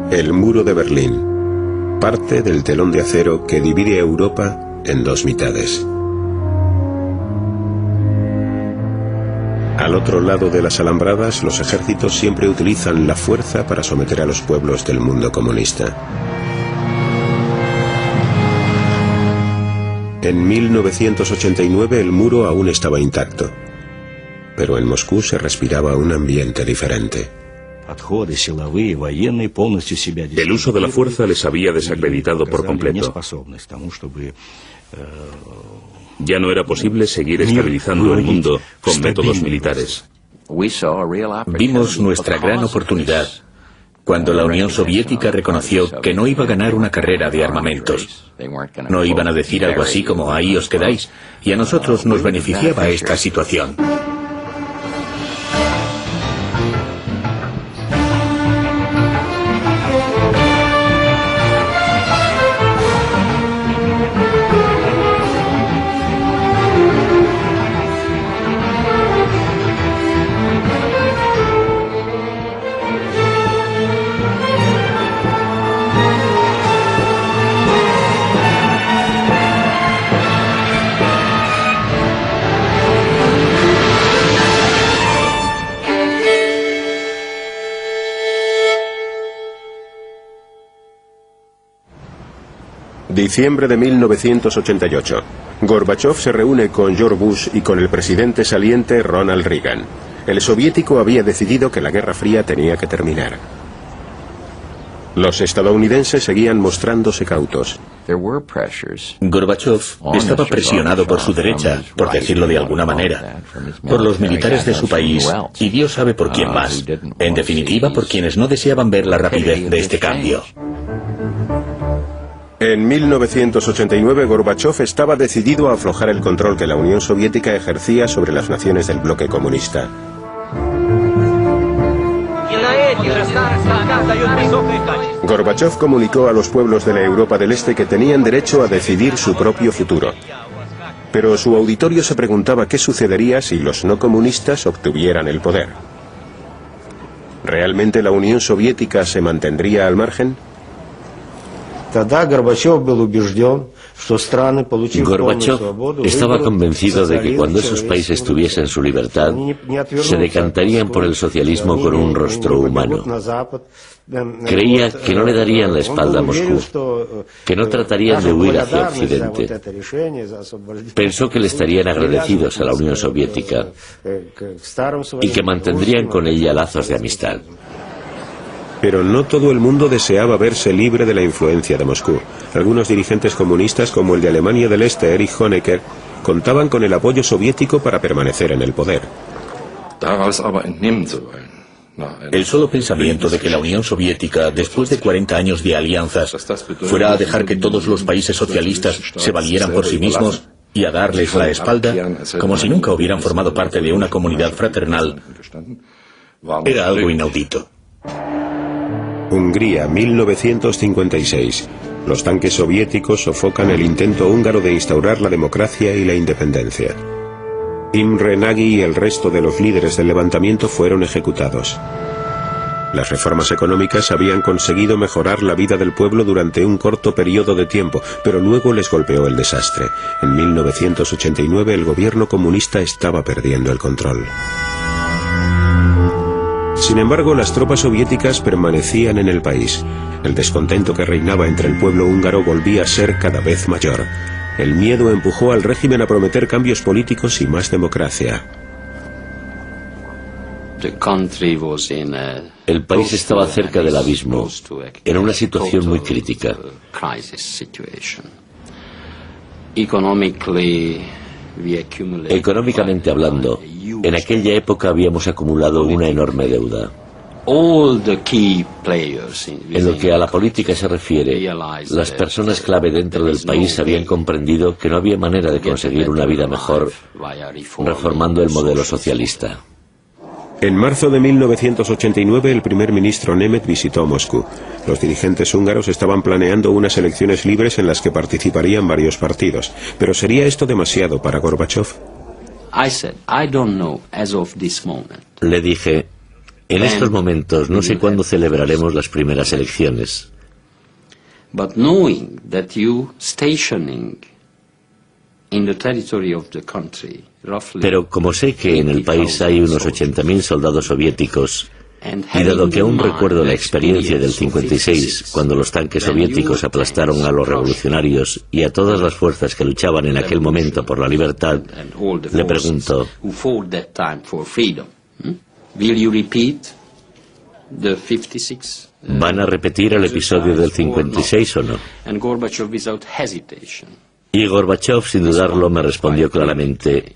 El muro de Berlín, parte del telón de acero que divide a Europa en dos mitades. Al otro lado de las alambradas, los ejércitos siempre utilizan la fuerza para someter a los pueblos del mundo comunista. En 1989 el muro aún estaba intacto, pero en Moscú se respiraba un ambiente diferente. El uso de la fuerza les había desacreditado por completo. Ya no era posible seguir estabilizando el mundo con métodos militares. Vimos nuestra gran oportunidad cuando la Unión Soviética reconoció que no iba a ganar una carrera de armamentos. No iban a decir algo así como ahí os quedáis, y a nosotros nos beneficiaba esta situación. Diciembre de 1988. Gorbachov se reúne con George Bush y con el presidente saliente Ronald Reagan. El soviético había decidido que la Guerra Fría tenía que terminar. Los estadounidenses seguían mostrándose cautos. Gorbachev estaba presionado por su derecha, por decirlo de alguna manera, por los militares de su país, y Dios sabe por quién más. En definitiva, por quienes no deseaban ver la rapidez de este cambio. En 1989, Gorbachov estaba decidido a aflojar el control que la Unión Soviética ejercía sobre las naciones del bloque comunista. Gorbachov comunicó a los pueblos de la Europa del Este que tenían derecho a decidir su propio futuro. Pero su auditorio se preguntaba qué sucedería si los no comunistas obtuvieran el poder. ¿Realmente la Unión Soviética se mantendría al margen? Gorbachev estaba convencido de que cuando esos países tuviesen su libertad, se decantarían por el socialismo con un rostro humano. Creía que no le darían la espalda a Moscú, que no tratarían de huir hacia Occidente. Pensó que le estarían agradecidos a la Unión Soviética y que mantendrían con ella lazos de amistad. Pero no todo el mundo deseaba verse libre de la influencia de Moscú. Algunos dirigentes comunistas, como el de Alemania del Este, Erich Honecker, contaban con el apoyo soviético para permanecer en el poder. El solo pensamiento de que la Unión Soviética, después de 40 años de alianzas, fuera a dejar que todos los países socialistas se valieran por sí mismos y a darles la espalda, como si nunca hubieran formado parte de una comunidad fraternal, era algo inaudito. Hungría, 1956. Los tanques soviéticos sofocan el intento húngaro de instaurar la democracia y la independencia. Imre Nagy y el resto de los líderes del levantamiento fueron ejecutados. Las reformas económicas habían conseguido mejorar la vida del pueblo durante un corto periodo de tiempo, pero luego les golpeó el desastre. En 1989 el gobierno comunista estaba perdiendo el control. Sin embargo, las tropas soviéticas permanecían en el país. El descontento que reinaba entre el pueblo húngaro volvía a ser cada vez mayor. El miedo empujó al régimen a prometer cambios políticos y más democracia. El país estaba cerca del abismo, en una situación muy crítica. Económicamente hablando, en aquella época habíamos acumulado una enorme deuda. En lo que a la política se refiere, las personas clave dentro del país habían comprendido que no había manera de conseguir una vida mejor reformando el modelo socialista. En marzo de 1989 el primer ministro Nemeth visitó Moscú. Los dirigentes húngaros estaban planeando unas elecciones libres en las que participarían varios partidos. Pero ¿sería esto demasiado para Gorbachov? Le dije, En estos momentos no sé cuándo celebraremos las primeras elecciones. Pero como sé que en el país hay unos 80.000 soldados soviéticos, y dado que aún recuerdo la experiencia del 56, cuando los tanques soviéticos aplastaron a los revolucionarios y a todas las fuerzas que luchaban en aquel momento por la libertad, le pregunto, ¿van a repetir el episodio del 56 o no? Y Gorbachov, sin dudarlo, me respondió claramente: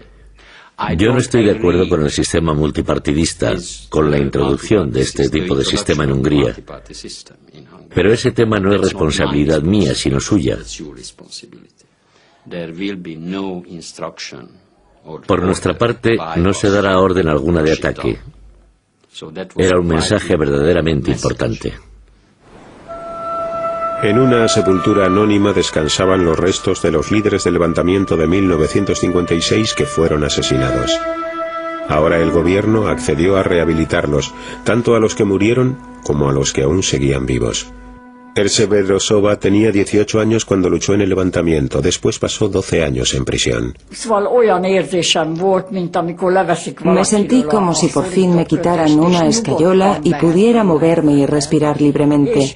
yo no estoy de acuerdo con el sistema multipartidista, con la introducción de este tipo de sistema en Hungría. Pero ese tema no es responsabilidad mía, sino suya. Por nuestra parte, no se dará orden alguna de ataque. Era un mensaje verdaderamente importante. En una sepultura anónima descansaban los restos de los líderes del levantamiento de 1956 que fueron asesinados. Ahora el gobierno accedió a rehabilitarlos, tanto a los que murieron como a los que aún seguían vivos. Erce Bedrosova tenía 18 años cuando luchó en el levantamiento, después pasó 12 años en prisión. Me sentí como si por fin me quitaran una escayola y pudiera moverme y respirar libremente.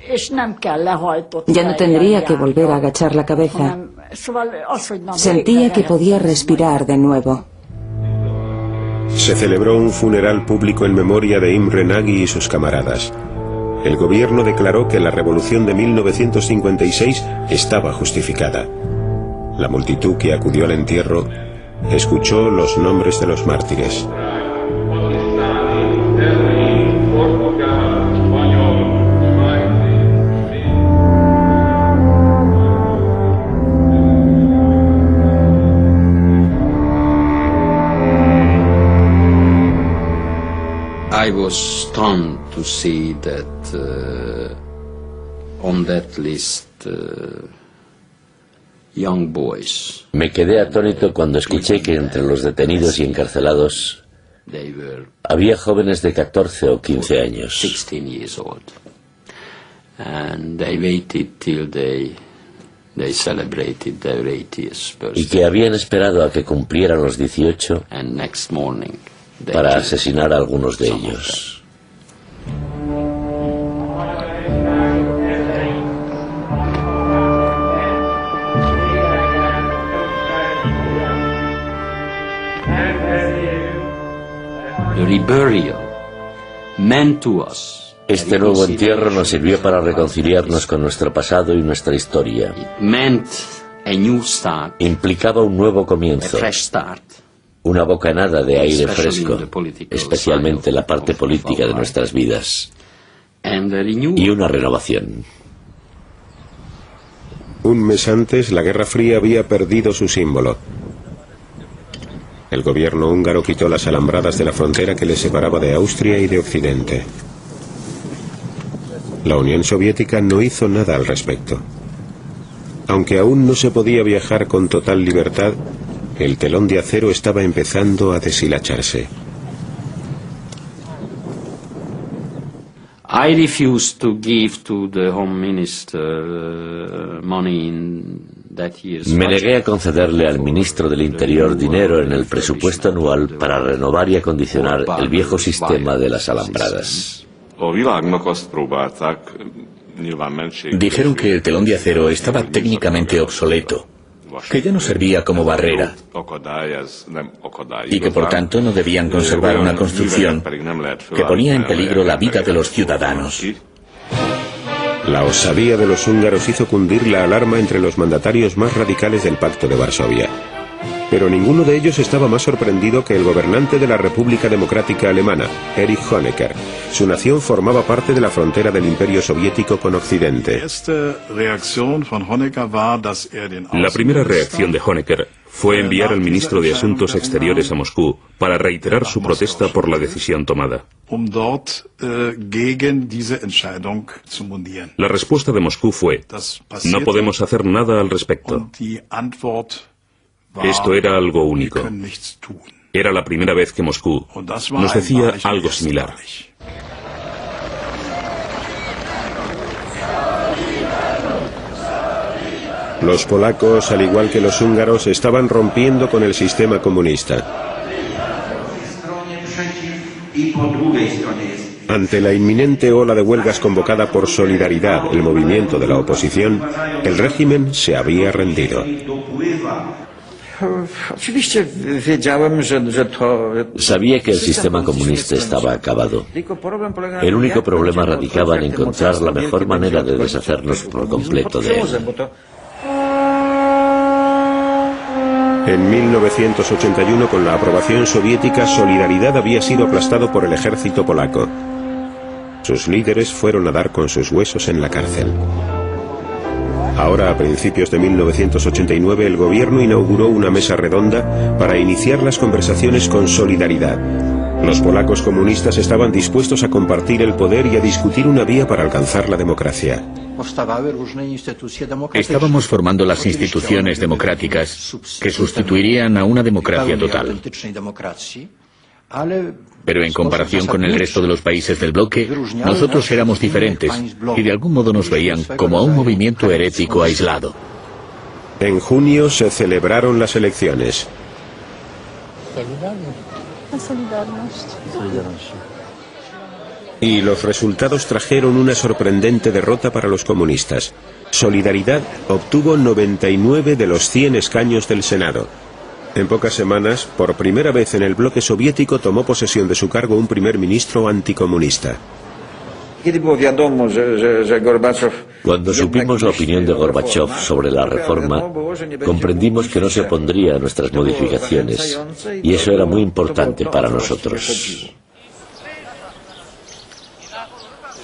Ya no tendría que volver a agachar la cabeza. Sentía que podía respirar de nuevo. Se celebró un funeral público en memoria de Imre Nagy y sus camaradas. El gobierno declaró que la revolución de 1956 estaba justificada. La multitud que acudió al entierro escuchó los nombres de los mártires. I was stunned to see that on that list young boys. Me quedé atónito cuando escuché que entre los detenidos y encarcelados había jóvenes de 14 o 15 años. 16 years old. And they waited till they celebrated their 80th birthday. Y que habían esperado a que cumplieran los 18 And next morning para asesinar a algunos de ellos. The reburial meant to us. Este nuevo entierro nos sirvió para reconciliarnos con nuestro pasado y nuestra historia. It meant a new start, Implicaba un nuevo a comienzo, fresh start. una bocanada de aire fresco, especialmente la parte política de nuestras vidas, And a renewal. y una renovación. Un mes antes, la Guerra Fría había perdido su símbolo. El gobierno húngaro quitó las alambradas de la frontera que le separaba de Austria y de Occidente. La Unión Soviética no hizo nada al respecto. Aunque aún no se podía viajar con total libertad, el telón de acero estaba empezando a deshilacharse. I refused to give to the Home Minister money in that year's Me budget. negué a concederle al ministro del Interior dinero en el presupuesto anual para renovar y acondicionar el viejo sistema de las alambradas. Dijeron que el telón de acero estaba técnicamente obsoleto, que ya no servía como barrera y que por tanto no debían conservar una construcción que ponía en peligro la vida de los ciudadanos. La osadía de los húngaros hizo cundir la alarma entre los mandatarios más radicales del Pacto de Varsovia. Pero ninguno de ellos estaba más sorprendido que el gobernante de la República Democrática Alemana, Erich Honecker. Su nación formaba parte de la frontera del Imperio Soviético con Occidente. La primera reacción de Honecker fue enviar al ministro de Asuntos Exteriores a Moscú para reiterar su protesta por la decisión tomada. La respuesta de Moscú fue: no podemos hacer nada al respecto. Esto era algo único. Era la primera vez que Moscú nos decía algo similar. Los polacos, al igual que los húngaros, estaban rompiendo con el sistema comunista. Ante la inminente ola de huelgas convocada por Solidaridad, el movimiento de la oposición, el régimen se había rendido. Sabía que el sistema comunista estaba acabado. El único problema radicaba en encontrar la mejor manera de deshacernos por completo de él. En 1981, con la aprobación soviética, Solidaridad había sido aplastado por el ejército polaco. Sus líderes fueron a dar con sus huesos en la cárcel. Ahora, a principios de 1989, el gobierno inauguró una mesa redonda para iniciar las conversaciones con Solidaridad. Los polacos comunistas estaban dispuestos a compartir el poder y a discutir una vía para alcanzar la democracia. Estábamos formando las instituciones democráticas que sustituirían a una democracia total. Pero en comparación con el resto de los países del bloque, nosotros éramos diferentes y de algún modo nos veían como a un movimiento herético aislado. En junio se celebraron las elecciones. Y los resultados trajeron una sorprendente derrota para los comunistas. Solidaridad obtuvo 99 de los 100 escaños del Senado. En pocas semanas, por primera vez en el bloque soviético, tomó posesión de su cargo un primer ministro anticomunista. Cuando supimos la opinión de Gorbachov sobre la reforma, comprendimos que no se opondría a nuestras modificaciones, y eso era muy importante para nosotros.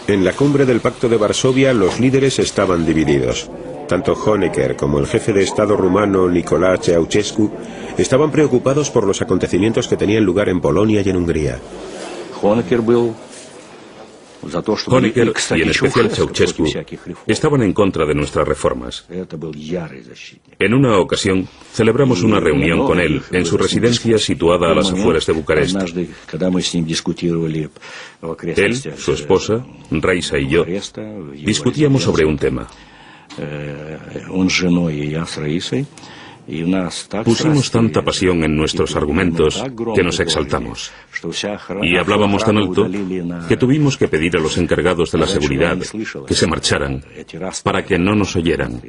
En la cumbre del Pacto de Varsovia, los líderes estaban divididos. Tanto Honecker como el jefe de Estado rumano Nicolae Ceausescu estaban preocupados por los acontecimientos que tenían lugar en Polonia y en Hungría. Honecker y en especial Ceausescu estaban en contra de nuestras reformas. En una ocasión celebramos una reunión con él en su residencia situada a las afueras de Bucarest. Él, su esposa, Raisa y yo discutíamos sobre un tema. Pusimos tanta pasión en nuestros argumentos que nos exaltamos. Y hablábamos tan alto que tuvimos que pedir a los encargados de la seguridad que se marcharan para que no nos oyeran.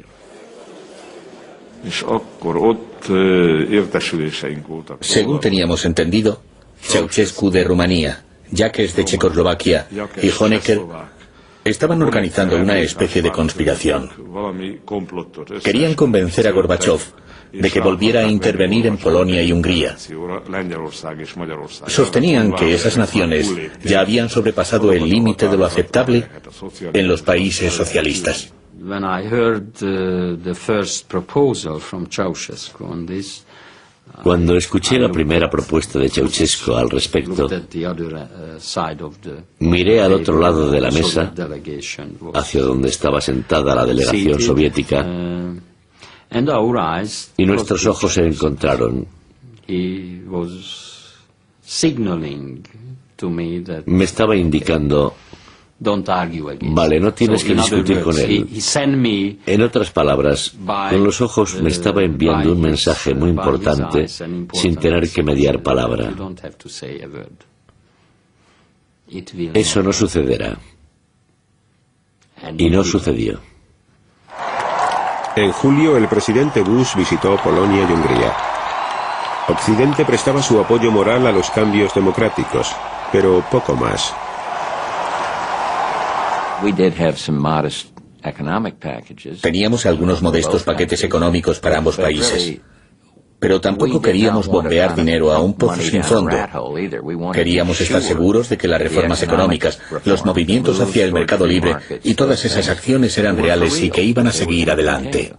Según teníamos entendido, Ceausescu de Rumanía, Jacques de Checoslovaquia y Honecker estaban organizando una especie de conspiración. Querían convencer a Gorbachov de que volviera a intervenir en Polonia y Hungría. Sostenían que esas naciones ya habían sobrepasado el límite de lo aceptable en los países socialistas. Cuando escuché la primera propuesta de Ceausescu al respecto, miré al otro lado de la mesa, hacia donde estaba sentada la delegación soviética, y nuestros ojos se encontraron. Me estaba indicando: vale, no tienes que discutir con él. En otras palabras, con los ojos me estaba enviando un mensaje muy importante sin tener que mediar palabra. Eso no sucederá. Y no sucedió. En julio, el presidente Bush visitó Polonia y Hungría. Occidente prestaba su apoyo moral a los cambios democráticos, pero poco más. Teníamos algunos modestos paquetes económicos para ambos países, pero tampoco queríamos bombear dinero a un pozo sin fondo. Queríamos estar seguros de que las reformas económicas, los movimientos hacia el mercado libre y todas esas acciones eran reales y que iban a seguir adelante.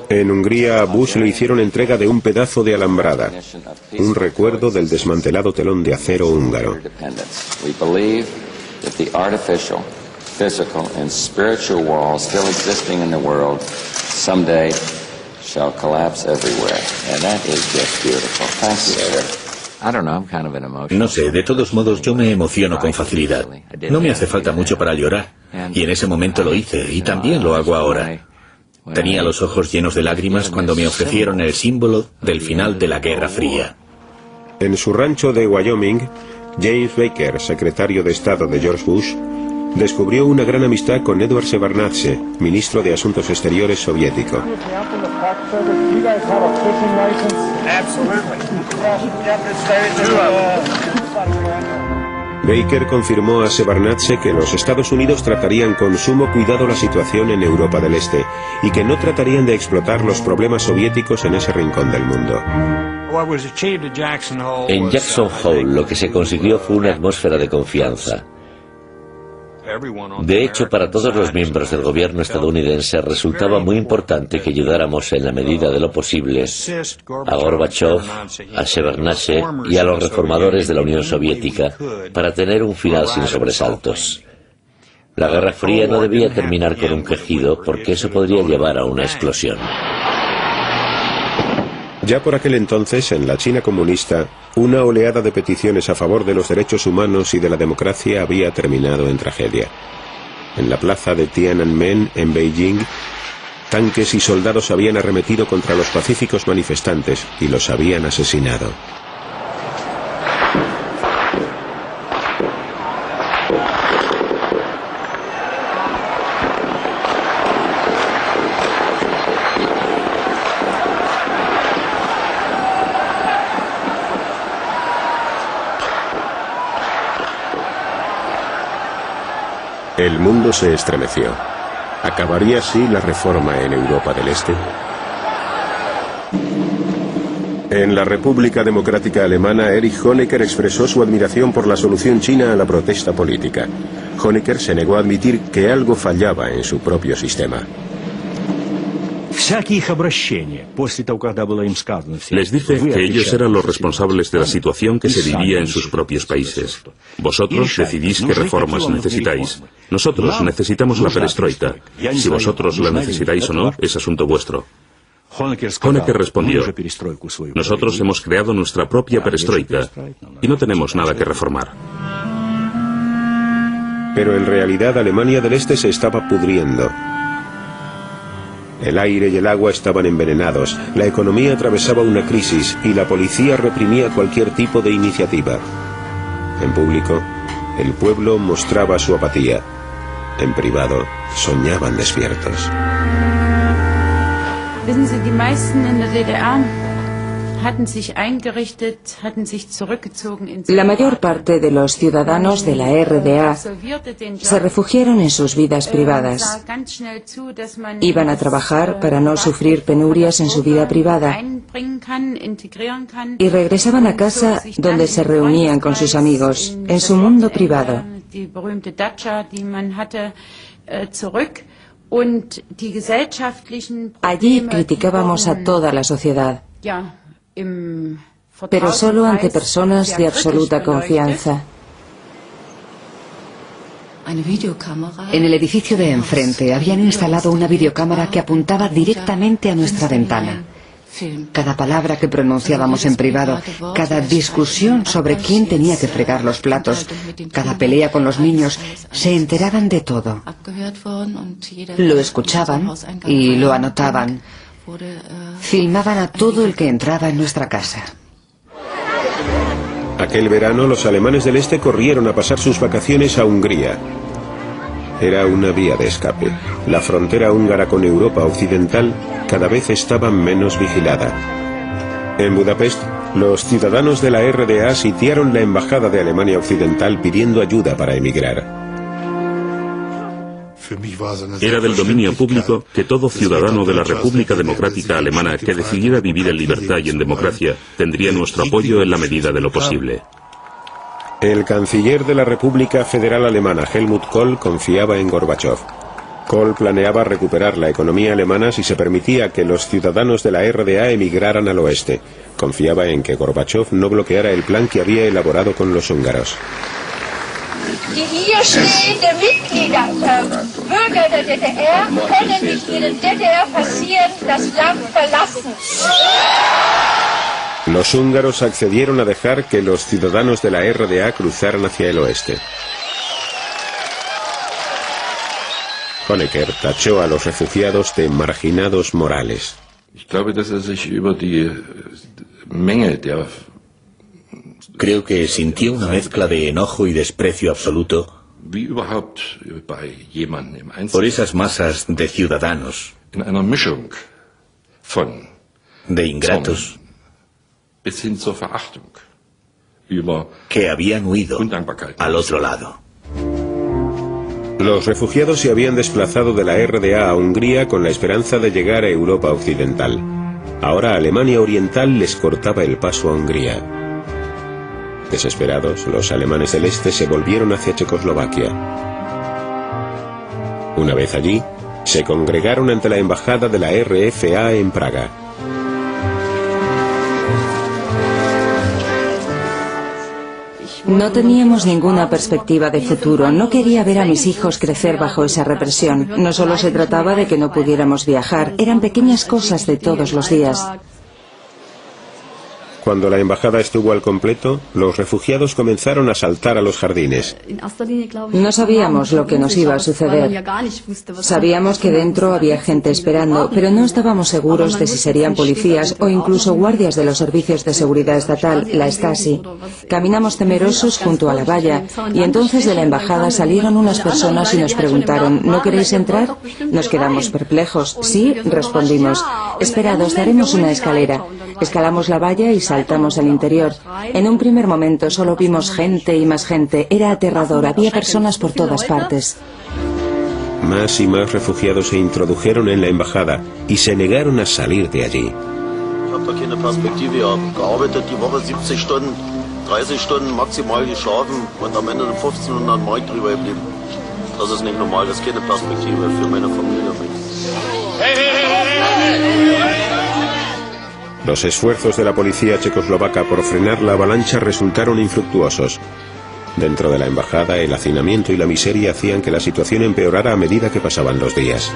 En Hungría, a Bush le hicieron entrega de un pedazo de alambrada, un recuerdo del desmantelado telón de acero húngaro. No sé, de todos modos yo me emociono con facilidad. No me hace falta mucho para llorar. Y en ese momento lo hice, y también lo hago ahora. Tenía los ojos llenos de lágrimas cuando me ofrecieron el símbolo del final de la Guerra Fría. En su rancho de Wyoming, James Baker, secretario de Estado de George Bush, descubrió una gran amistad con Edward Shevardnadze, ministro de Asuntos Exteriores soviético. Baker confirmó a Shevardnadze que los Estados Unidos tratarían con sumo cuidado la situación en Europa del Este y que no tratarían de explotar los problemas soviéticos en ese rincón del mundo. En Jackson Hole lo que se consiguió fue una atmósfera de confianza. De hecho, para todos los miembros del gobierno estadounidense resultaba muy importante que ayudáramos en la medida de lo posible a Gorbachev, a Shevardnadze y a los reformadores de la Unión Soviética para tener un final sin sobresaltos. La Guerra Fría no debía terminar con un quejido porque eso podría llevar a una explosión. Ya por aquel entonces, en la China comunista, una oleada de peticiones a favor de los derechos humanos y de la democracia había terminado en tragedia. En la plaza de Tiananmen, en Beijing, tanques y soldados habían arremetido contra los pacíficos manifestantes y los habían asesinado. El mundo se estremeció. ¿Acabaría así la reforma en Europa del Este? En la República Democrática Alemana, Erich Honecker expresó su admiración por la solución china a la protesta política. Honecker se negó a admitir que algo fallaba en su propio sistema. Les dije que ellos eran los responsables de la situación que se vivía en sus propios países. Vosotros decidís qué reformas necesitáis. Nosotros necesitamos la perestroika. Si vosotros la necesitáis o no, es asunto vuestro. Honecker respondió: nosotros hemos creado nuestra propia perestroika y no tenemos nada que reformar. Pero en realidad Alemania del Este se estaba pudriendo. El aire y el agua estaban envenenados, la economía atravesaba una crisis y la policía reprimía cualquier tipo de iniciativa. En público, el pueblo mostraba su apatía. En privado, soñaban despiertos. Wissen Sie, die meisten in der DDR hatten sich eingerichtet, hatten sich zurückgezogen ins La mayor parte de los ciudadanos de la RDA se refugiaron en sus vidas privadas. Iban a trabajar para no sufrir penurias en su vida privada y regresaban a casa donde se reunían con sus amigos, en su mundo privado. Allí criticábamos a toda la sociedad, pero solo ante personas de absoluta confianza. En el edificio de enfrente habían instalado una videocámara que apuntaba directamente a nuestra ventana. Cada palabra que pronunciábamos en privado, cada discusión sobre quién tenía que fregar los platos, cada pelea con los niños, se enteraban de todo. Lo escuchaban y lo anotaban. Filmaban a todo el que entraba en nuestra casa. Aquel verano los alemanes del Este corrieron a pasar sus vacaciones a Hungría. Era una vía de escape. La frontera húngara con Europa occidental cada vez estaba menos vigilada. En Budapest, los ciudadanos de la RDA sitiaron la embajada de Alemania Occidental pidiendo ayuda para emigrar. Era del dominio público que todo ciudadano de la República Democrática Alemana que decidiera vivir en libertad y en democracia tendría nuestro apoyo en la medida de lo posible. El canciller de la República Federal Alemana, Helmut Kohl, confiaba en Gorbachev. Kohl planeaba recuperar la economía alemana si se permitía que los ciudadanos de la RDA emigraran al oeste. Confiaba en que Gorbachev no bloqueara el plan que había elaborado con los húngaros. Los húngaros accedieron a dejar que los ciudadanos de la RDA cruzaran hacia el oeste. Honecker tachó a los refugiados de marginados morales. Creo que sintió una mezcla de enojo y desprecio absoluto por esas masas de ciudadanos, de ingratos, que habían huido al otro lado. Los refugiados se habían desplazado de la RDA a Hungría con la esperanza de llegar a Europa Occidental. Ahora Alemania Oriental les cortaba el paso a Hungría. Desesperados, los alemanes del este se volvieron hacia Checoslovaquia. Una vez allí, se congregaron ante la embajada de la RFA en Praga. No teníamos ninguna perspectiva de futuro. No quería ver a mis hijos crecer bajo esa represión. No solo se trataba de que no pudiéramos viajar, eran pequeñas cosas de todos los días. Cuando la embajada estuvo al completo, los refugiados comenzaron a saltar a los jardines. No sabíamos lo que nos iba a suceder. Sabíamos que dentro había gente esperando, pero no estábamos seguros de si serían policías o incluso guardias de los servicios de seguridad estatal, la Stasi. Caminamos temerosos junto a la valla y entonces de la embajada salieron unas personas y nos preguntaron: ¿no queréis entrar? Nos quedamos perplejos. Sí, respondimos. Esperad, os daremos una escalera. Escalamos la valla y saltamos al interior. En un primer momento solo vimos gente y más gente. Era aterrador, había personas por todas partes. Más y más refugiados se introdujeron en la embajada y se negaron a salir de allí. Los esfuerzos de la policía checoslovaca por frenar la avalancha resultaron infructuosos. Dentro de la embajada, el hacinamiento y la miseria hacían que la situación empeorara a medida que pasaban los días.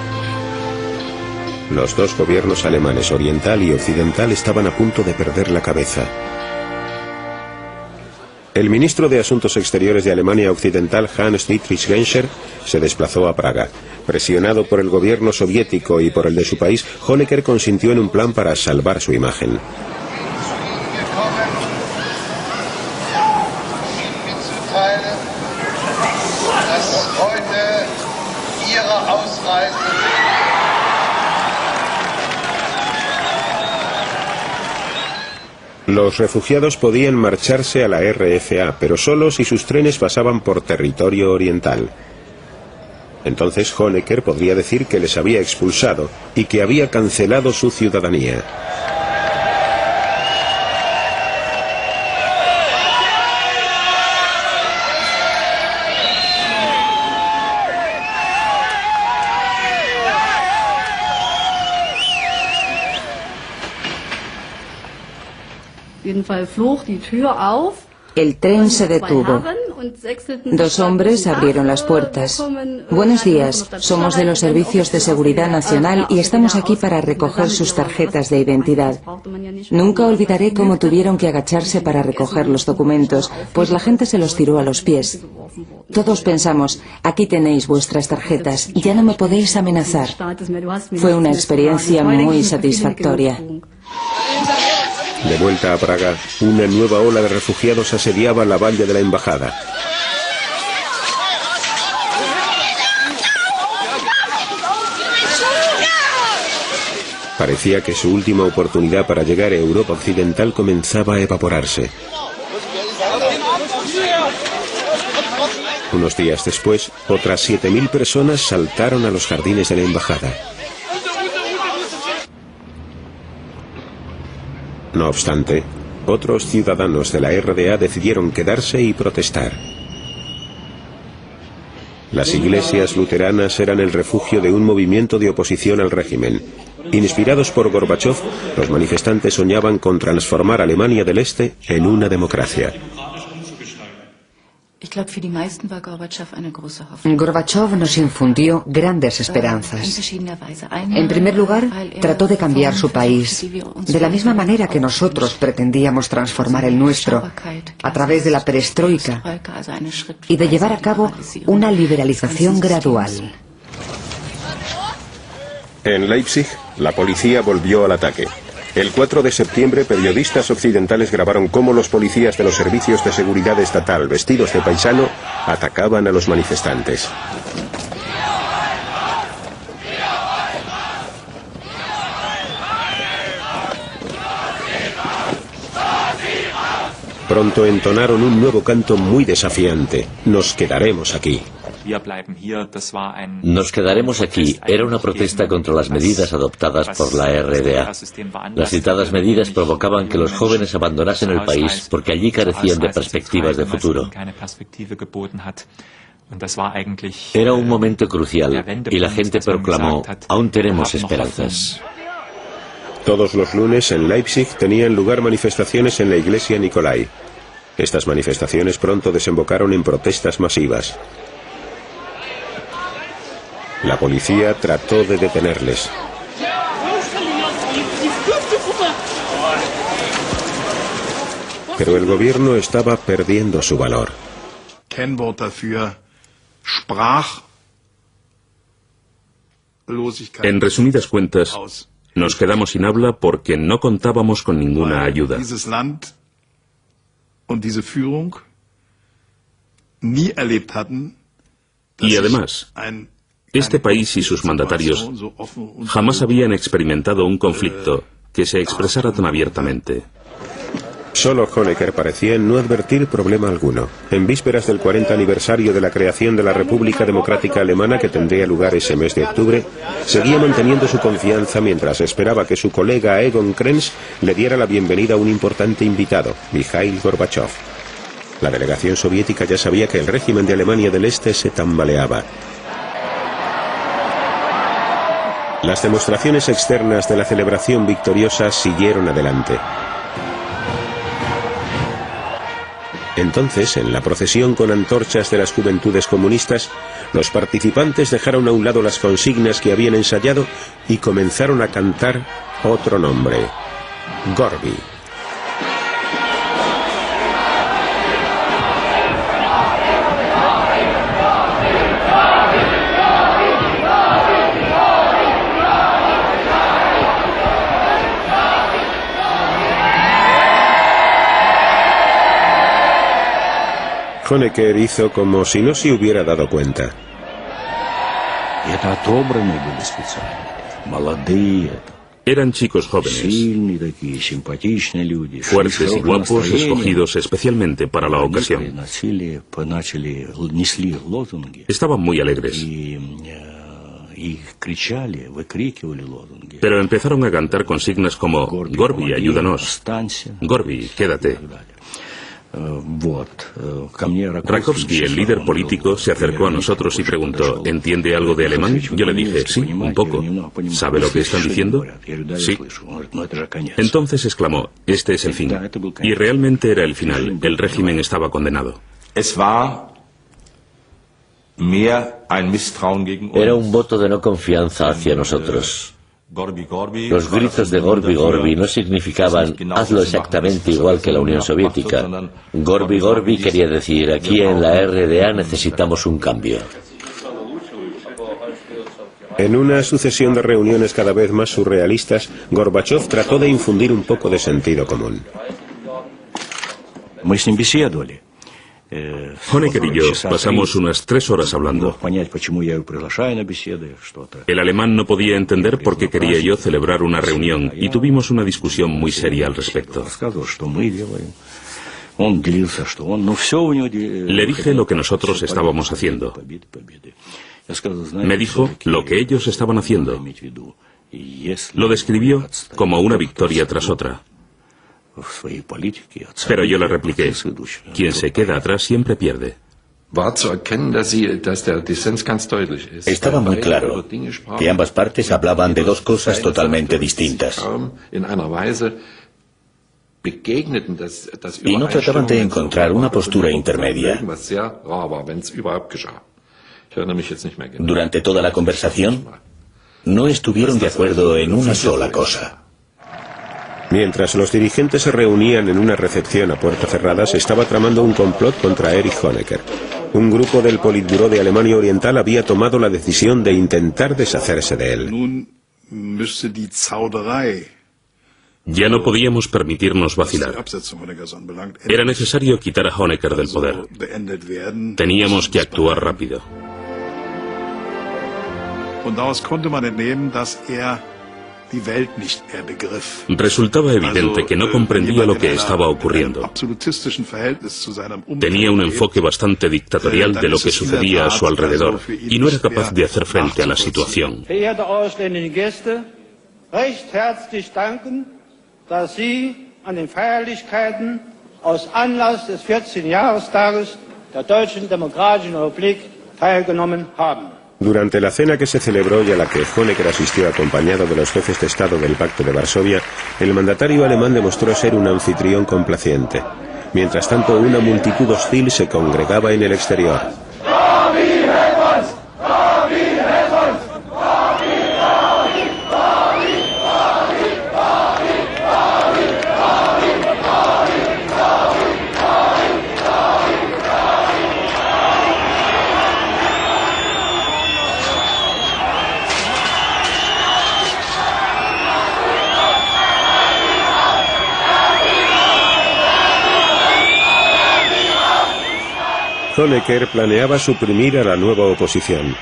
Los dos gobiernos alemanes, oriental y occidental, estaban a punto de perder la cabeza. El ministro de Asuntos Exteriores de Alemania Occidental, Hans-Dietrich Genscher, se desplazó a Praga. Presionado por el gobierno soviético y por el de su país, Honecker consintió en un plan para salvar su imagen. Los refugiados podían marcharse a la RFA, pero solo si sus trenes pasaban por territorio oriental. Entonces Honecker podría decir que les había expulsado y que había cancelado su ciudadanía. El tren se detuvo. Dos hombres abrieron las puertas. Buenos días, somos de los servicios de seguridad nacional y estamos aquí para recoger sus tarjetas de identidad. Nunca olvidaré cómo tuvieron que agacharse para recoger los documentos, pues la gente se los tiró a los pies. Todos pensamos: aquí tenéis vuestras tarjetas, ya no me podéis amenazar. Fue una experiencia muy satisfactoria. De vuelta a Praga, una nueva ola de refugiados asediaba la valla de la embajada. Parecía que su última oportunidad para llegar a Europa Occidental comenzaba a evaporarse. Unos días después, otras 7.000 personas saltaron a los jardines de la embajada. No obstante, otros ciudadanos de la RDA decidieron quedarse y protestar. Las iglesias luteranas eran el refugio de un movimiento de oposición al régimen. Inspirados por Gorbachov, los manifestantes soñaban con transformar Alemania del Este en una democracia. Gorbachov nos infundió grandes esperanzas. En primer lugar, trató de cambiar su país, de la misma manera que nosotros pretendíamos transformar el nuestro, a través de la perestroika, y de llevar a cabo una liberalización gradual. En Leipzig, la policía volvió al ataque. El 4 de septiembre, periodistas occidentales grabaron cómo los policías de los servicios de seguridad estatal, vestidos de paisano, atacaban a los manifestantes. Pronto entonaron un nuevo canto muy desafiante. Nos quedaremos aquí. Nos quedaremos aquí era una protesta contra las medidas adoptadas por la RDA. Las citadas medidas provocaban que los jóvenes abandonasen el país porque allí carecían de perspectivas de futuro. Era un momento crucial y la gente proclamó: aún tenemos esperanzas. Todos los lunes en Leipzig tenían lugar manifestaciones en la iglesia Nicolai. Estas manifestaciones pronto desembocaron en protestas masivas. La policía trató de detenerles. Pero el gobierno estaba perdiendo su valor. En resumidas cuentas, nos quedamos sin habla porque no contábamos con ninguna ayuda. Y además, este país y sus mandatarios jamás habían experimentado un conflicto que se expresara tan abiertamente. Solo Honecker parecía no advertir problema alguno. En vísperas del 40 aniversario de la creación de la República Democrática Alemana, que tendría lugar ese mes de octubre, seguía manteniendo su confianza mientras esperaba que su colega Egon Krenz le diera la bienvenida a un importante invitado, Mikhail Gorbachov. La delegación soviética ya sabía que el régimen de Alemania del Este se tambaleaba. Las demostraciones externas de la celebración victoriosa siguieron adelante. Entonces, en la procesión con antorchas de las juventudes comunistas, los participantes dejaron a un lado las consignas que habían ensayado y comenzaron a cantar otro nombre: Gorby. Honecker hizo como si no se hubiera dado cuenta. Eran chicos jóvenes, fuertes y guapos, escogidos especialmente para la ocasión. Estaban muy alegres. Pero empezaron a cantar consignas como: Gorby, ayúdanos. Gorby, quédate. Rakovsky, el líder político, se acercó a nosotros y preguntó: ¿entiende algo de alemán? Yo le dije: sí, un poco. ¿Sabe lo que están diciendo? Sí. Entonces exclamó: este es el fin. Y realmente era el final. El régimen estaba condenado. Era un voto de no confianza hacia nosotros. Los gritos de Gorby, Gorby no significaban hazlo exactamente igual que la Unión Soviética. Gorby, Gorby quería decir: aquí en la RDA necesitamos un cambio. En una sucesión de reuniones cada vez más surrealistas, Gorbachov trató de infundir un poco de sentido común. Honecker y yo pasamos unas 3 horas hablando. El alemán no podía entender por qué quería yo celebrar una reunión y tuvimos una discusión muy seria al respecto. Le dije lo que nosotros estábamos haciendo. Me dijo lo que ellos estaban haciendo. Lo describió como una victoria tras otra. Pero yo le repliqué: quien se queda atrás siempre pierde. Estaba muy claro que ambas partes hablaban de dos cosas totalmente distintas. y no trataban de encontrar una postura intermedia. Durante toda la conversación, no estuvieron de acuerdo en una sola cosa. Mientras los dirigentes se reunían en una recepción a puertas cerradas, se estaba tramando un complot contra Erich Honecker. Un grupo del Politburó de Alemania Oriental había tomado la decisión de intentar deshacerse de él. Ya no podíamos permitirnos vacilar. Era necesario quitar a Honecker del poder. Teníamos que actuar rápido. Resultaba evidente que no comprendía lo que estaba ocurriendo. Tenía un enfoque bastante dictatorial de lo que sucedía a su alrededor y no era capaz de hacer frente a la situación. Dass Sie an den Feierlichkeiten aus Anlass des 14. Jahrestages der Deutschen Demokratischen Republik teilgenommen haben. Durante la cena que se celebró y a la que Honecker asistió acompañado de los jefes de Estado del Pacto de Varsovia, el mandatario alemán demostró ser un anfitrión complaciente. Mientras tanto, una multitud hostil se congregaba en el exterior. Honecker planeaba suprimir a la nueva oposición.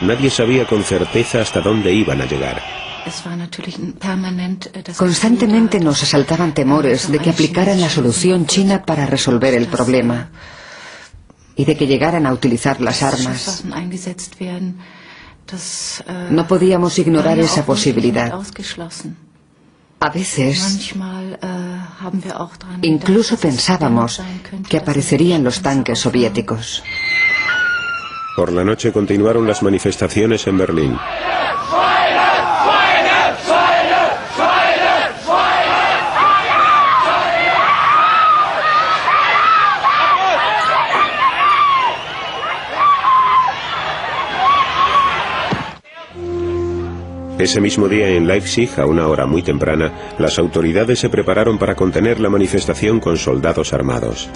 Nadie sabía con certeza hasta dónde iban a llegar. Constantemente nos asaltaban temores de que aplicaran la solución china para resolver el problema y de que llegaran a utilizar las armas. No podíamos ignorar esa posibilidad. A veces, incluso pensábamos que aparecerían los tanques soviéticos. Por la noche continuaron las manifestaciones en Berlín. Ese mismo día en Leipzig, a una hora muy temprana, las autoridades se prepararon para contener la manifestación con soldados armados.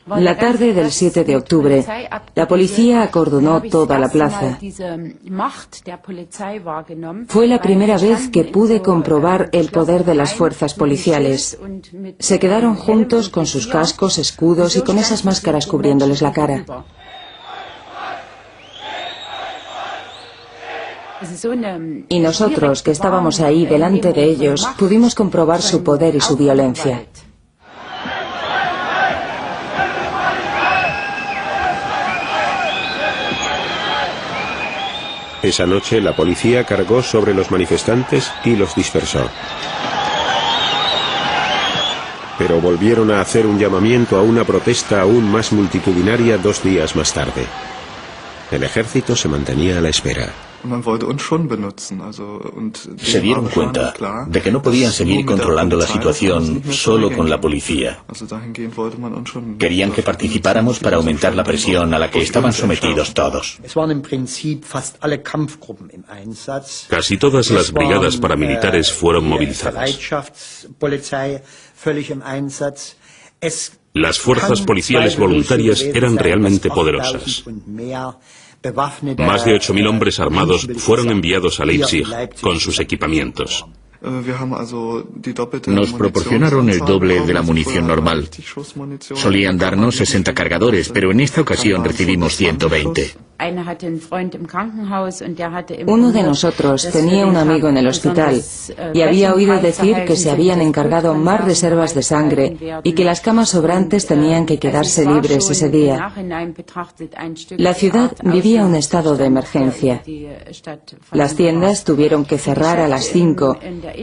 La tarde del 7 de octubre, la policía acordonó toda la plaza. Fue la primera vez que pude comprobar el poder de las fuerzas policiales. Se quedaron juntos con sus cascos, escudos y con esas máscaras cubriéndoles la cara. Y nosotros, que estábamos ahí delante de ellos, pudimos comprobar su poder y su violencia. Esa noche la policía cargó sobre los manifestantes y los dispersó. Pero volvieron a hacer un llamamiento a una protesta aún más multitudinaria 2 días más tarde. El ejército se mantenía a la espera. Se dieron cuenta de que no podían seguir controlando la situación solo con la policía. Querían que participáramos para aumentar la presión a la que estaban sometidos todos. Casi todas las brigadas paramilitares fueron movilizadas. Las fuerzas policiales voluntarias eran realmente poderosas. Más de 8.000 hombres armados fueron enviados a Leipzig con sus equipamientos. Nos proporcionaron el doble de la munición normal. Solían darnos 60 cargadores, pero en esta ocasión recibimos 120. Uno de nosotros tenía un amigo en el hospital y había oído decir que se habían encargado más reservas de sangre y que las camas sobrantes tenían que quedarse libres ese día. La ciudad vivía un estado de emergencia. Las tiendas tuvieron que cerrar a las 5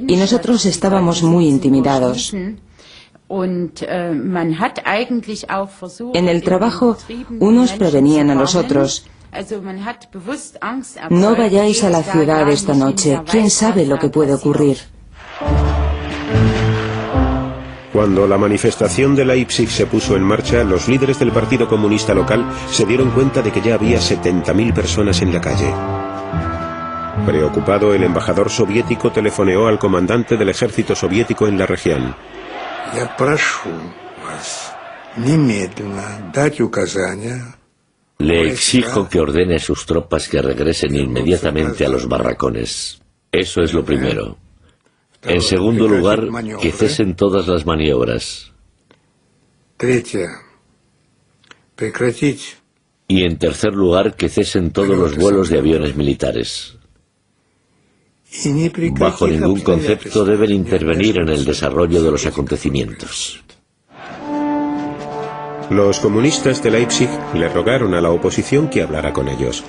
y nosotros estábamos muy intimidados. En el trabajo, unos prevenían a los otros. No vayáis a la ciudad esta noche, quién sabe lo que puede ocurrir. Cuando la manifestación de Leipzig se puso en marcha, los líderes del Partido Comunista local se dieron cuenta de que ya había 70.000 personas en la calle. Preocupado, el embajador soviético telefoneó al comandante del ejército soviético en la región. Le exijo que ordene a sus tropas que regresen inmediatamente a los barracones. Eso es lo primero. En segundo lugar, que cesen todas las maniobras. Y en tercer lugar, que cesen todos los vuelos de aviones militares. Bajo ningún concepto deben intervenir en el desarrollo de los acontecimientos. Los comunistas de Leipzig le rogaron a la oposición que hablara con ellos.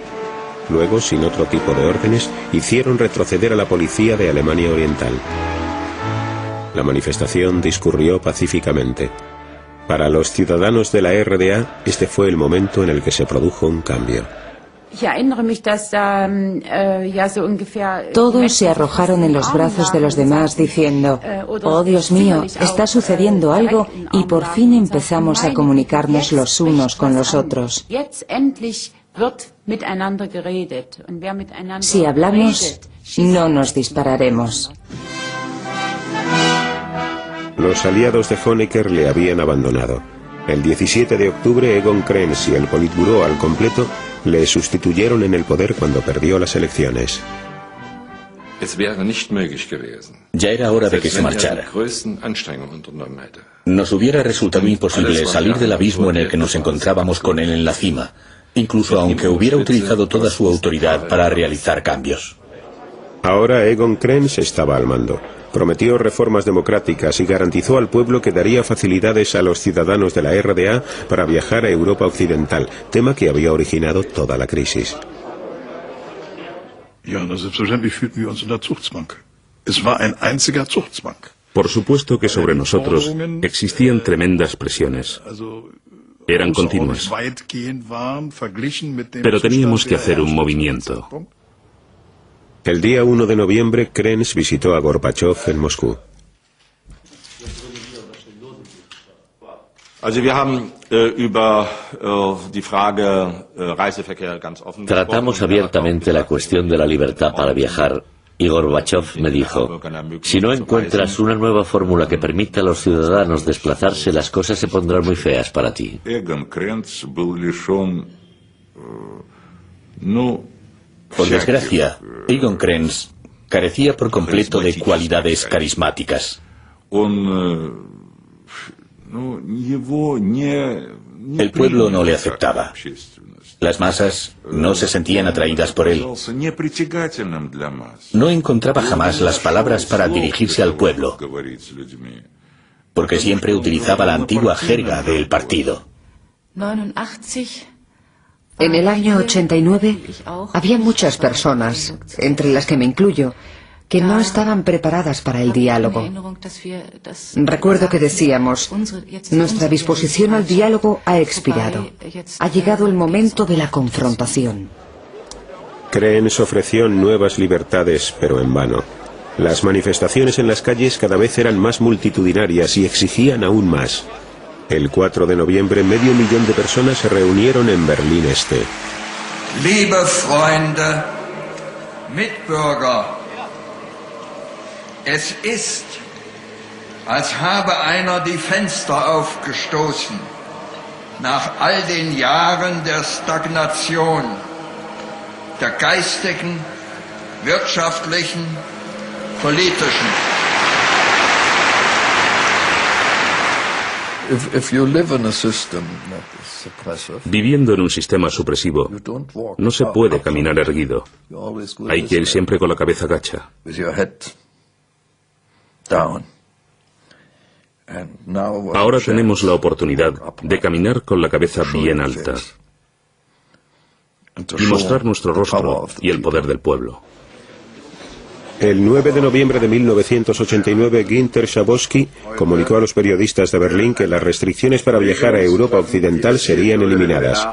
Luego, sin otro tipo de órdenes, hicieron retroceder a la policía de Alemania Oriental. La manifestación discurrió pacíficamente. Para los ciudadanos de la RDA, este fue el momento en el que se produjo un cambio. Todos se arrojaron en los brazos de los demás diciendo: «Oh, Dios mío, está sucediendo algo y por fin empezamos a comunicarnos los unos con los otros. Si hablamos, no nos dispararemos». Los aliados de Honecker le habían abandonado. El 17 de octubre, Egon Krenz y el Politburó al completo le sustituyeron en el poder cuando perdió las elecciones. Ya era hora de que se marchara. Nos hubiera resultado imposible salir del abismo en el que nos encontrábamos con él en la cima, incluso aunque hubiera utilizado toda su autoridad para realizar cambios. Ahora Egon Krenz estaba al mando. Prometió reformas democráticas y garantizó al pueblo que daría facilidades a los ciudadanos de la RDA para viajar a Europa Occidental, tema que había originado toda la crisis. Por supuesto que sobre nosotros existían tremendas presiones. Eran continuas. Pero teníamos que hacer un movimiento. El día 1 de noviembre, Krenz visitó a Gorbachov en Moscú. Tratamos abiertamente la cuestión de la libertad para viajar y Gorbachov me dijo: si no encuentras una nueva fórmula que permita a los ciudadanos desplazarse, las cosas se pondrán muy feas para ti. Por desgracia, Egon Krenz carecía por completo de cualidades carismáticas. El pueblo no le aceptaba. Las masas no se sentían atraídas por él. No encontraba jamás las palabras para dirigirse al pueblo, porque siempre utilizaba la antigua jerga del partido. En el año 89 había muchas personas, entre las que me incluyo, que no estaban preparadas para el diálogo. Recuerdo que decíamos: nuestra disposición al diálogo ha expirado. Ha llegado el momento de la confrontación. Krenz ofreció nuevas libertades, pero en vano. Las manifestaciones en las calles cada vez eran más multitudinarias y exigían aún más. El 4 de noviembre, 500.000 de personas se reunieron en Berlín Este. Liebe Freunde, Mitbürger, es ist, als habe einer die Fenster aufgestoßen, nach all den Jahren der Stagnation, der geistigen, wirtschaftlichen, politischen. Viviendo en un sistema supresivo, no se puede caminar erguido. Hay que ir siempre con la cabeza gacha. Ahora tenemos la oportunidad de caminar con la cabeza bien alta y mostrar nuestro rostro y el poder del pueblo. El 9 de noviembre de 1989, Günter Schabowski comunicó a los periodistas de Berlín que las restricciones para viajar a Europa Occidental serían eliminadas.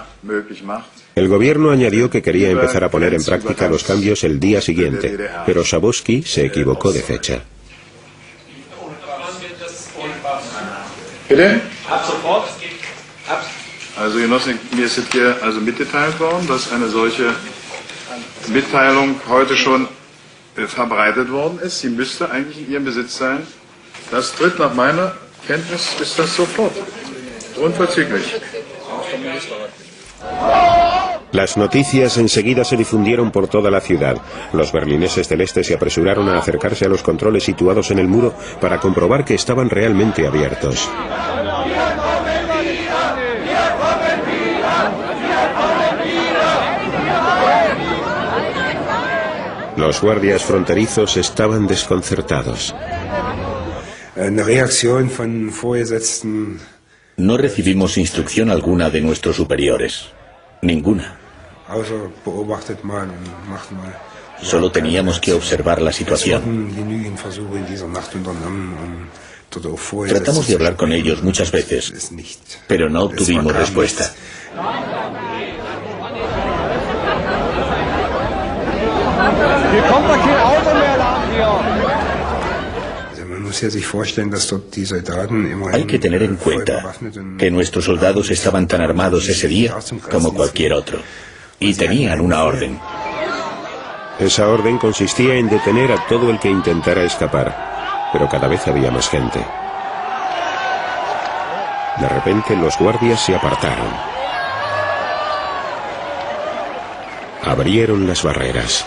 El gobierno añadió que quería empezar a poner en práctica los cambios el día siguiente, pero Schabowski se equivocó de fecha. Bitte? Ab sofort. Also Genossen, mir ist jetzt hier also mitgeteilt worden, dass eine solche Mitteilung heute schon verbreitet worden ist. Sie müsste eigentlich in Ihrem Besitz sein. Das tritt nach meiner Kenntnis, ist das sofort. Unverzüglich. Las noticias enseguida se difundieron por toda la ciudad. Los berlineses del este se apresuraron a acercarse a los controles situados en el muro para comprobar que estaban realmente abiertos. Los guardias fronterizos estaban desconcertados. No recibimos instrucción alguna de nuestros superiores. Ninguna. Solo teníamos que observar la situación. Tratamos de hablar con ellos muchas veces, pero no obtuvimos respuesta. Hay que tener en cuenta que nuestros soldados estaban tan armados ese día como cualquier otro, y tenían una orden. Esa orden consistía en detener a todo el que intentara escapar, pero cada vez había más gente. De repente los guardias se apartaron. Abrieron las barreras.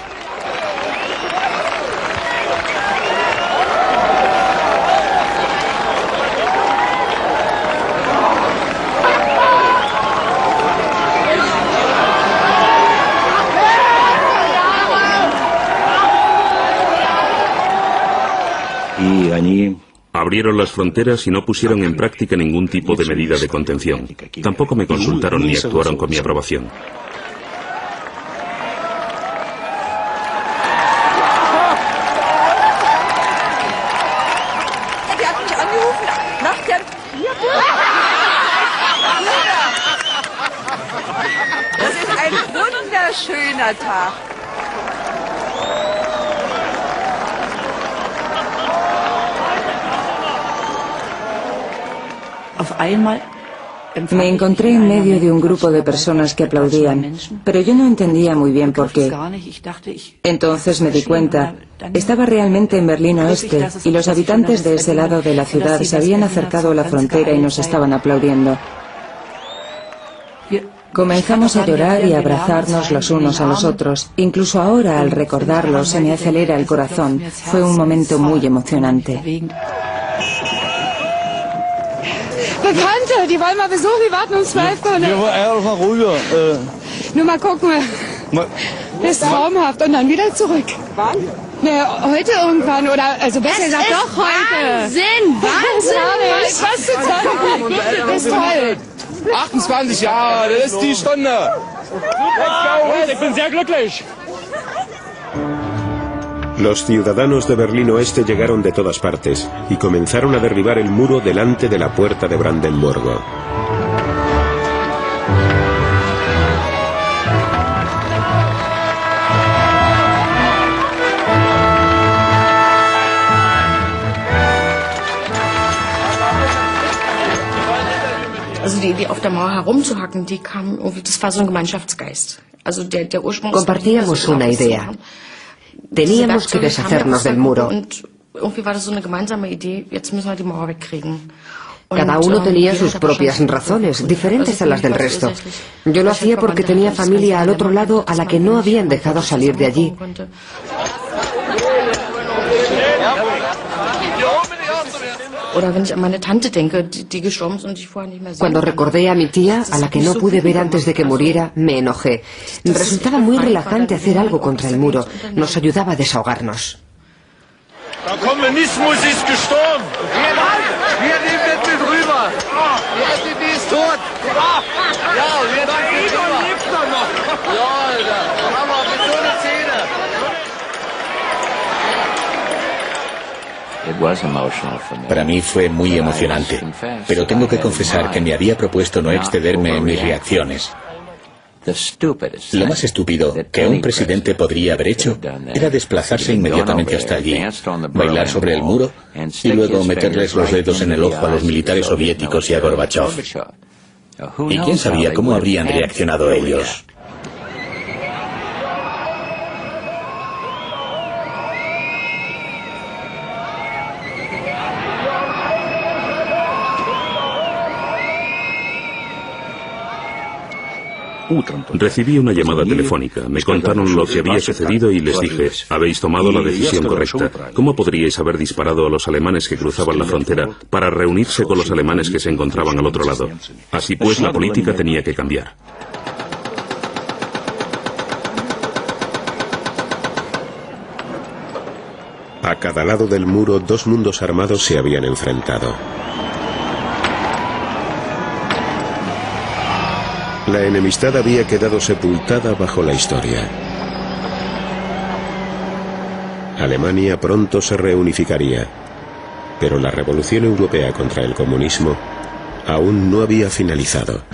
Abrieron las fronteras y no pusieron en práctica ningún tipo de medida de contención. Tampoco me consultaron ni actuaron con mi aprobación. Das ist ein wunderschöner Tag. Me encontré en medio de un grupo de personas que aplaudían, pero yo no entendía muy bien por qué. Entonces me di cuenta, estaba realmente en Berlín Oeste y los habitantes de ese lado de la ciudad se habían acercado a la frontera y nos estaban aplaudiendo. Comenzamos a llorar y a abrazarnos los unos a los otros. Incluso ahora, al recordarlo, se me acelera el corazón. Fue un momento muy emocionante. Bekannte, die wollen mal besuchen, die warten um 12 Uhr. Ja, mal rüber. Nur mal gucken. Das ist traumhaft. Und dann wieder zurück. Wann? Naja, heute irgendwann. Oder, also besser gesagt, doch heute. Wahnsinn! Wahnsinn! Was zu sagen? Das ist toll. 28 Jahre, das ist die Stunde. Let's go, ich bin sehr glücklich. Los ciudadanos de Berlín Oeste llegaron de todas partes y comenzaron a derribar el muro delante de la puerta de Brandenburgo. Also die auf der Mauer herumzuhacken, die kam irgendwie, das war so ein Gemeinschaftsgeist. Also der Ursprung. Compartíamos una idea. Teníamos que deshacernos del muro. Cada uno tenía sus propias razones, diferentes a las del resto. Yo lo hacía porque tenía familia al otro lado a la que no habían dejado salir de allí. Cuando recordé a mi tía, a la que no pude ver antes de que muriera, me enojé. Resultaba muy relajante hacer algo contra el muro. Nos ayudaba a desahogarnos. Der Kommunismus ist gestorben. Wir nehmen das mit rüber. Die ist tot. Ja, wir nehmen das mit lebt er noch. Ja, Alter. Hammer, mit so einer Szene. Para mí fue muy emocionante, pero tengo que confesar que me había propuesto no excederme en mis reacciones. Lo más estúpido que un presidente podría haber hecho era desplazarse inmediatamente hasta allí, bailar sobre el muro y luego meterles los dedos en el ojo a los militares soviéticos y a Gorbachov. ¿Y quién sabía cómo habrían reaccionado ellos? Recibí una llamada telefónica, me contaron lo que había sucedido y les dije, habéis tomado la decisión correcta. ¿Cómo podríais haber disparado a los alemanes que cruzaban la frontera para reunirse con los alemanes que se encontraban al otro lado? Así pues, la política tenía que cambiar. A cada lado del muro, dos mundos armados se habían enfrentado. La enemistad había quedado sepultada bajo la historia. Alemania pronto se reunificaría, pero la revolución europea contra el comunismo aún no había finalizado.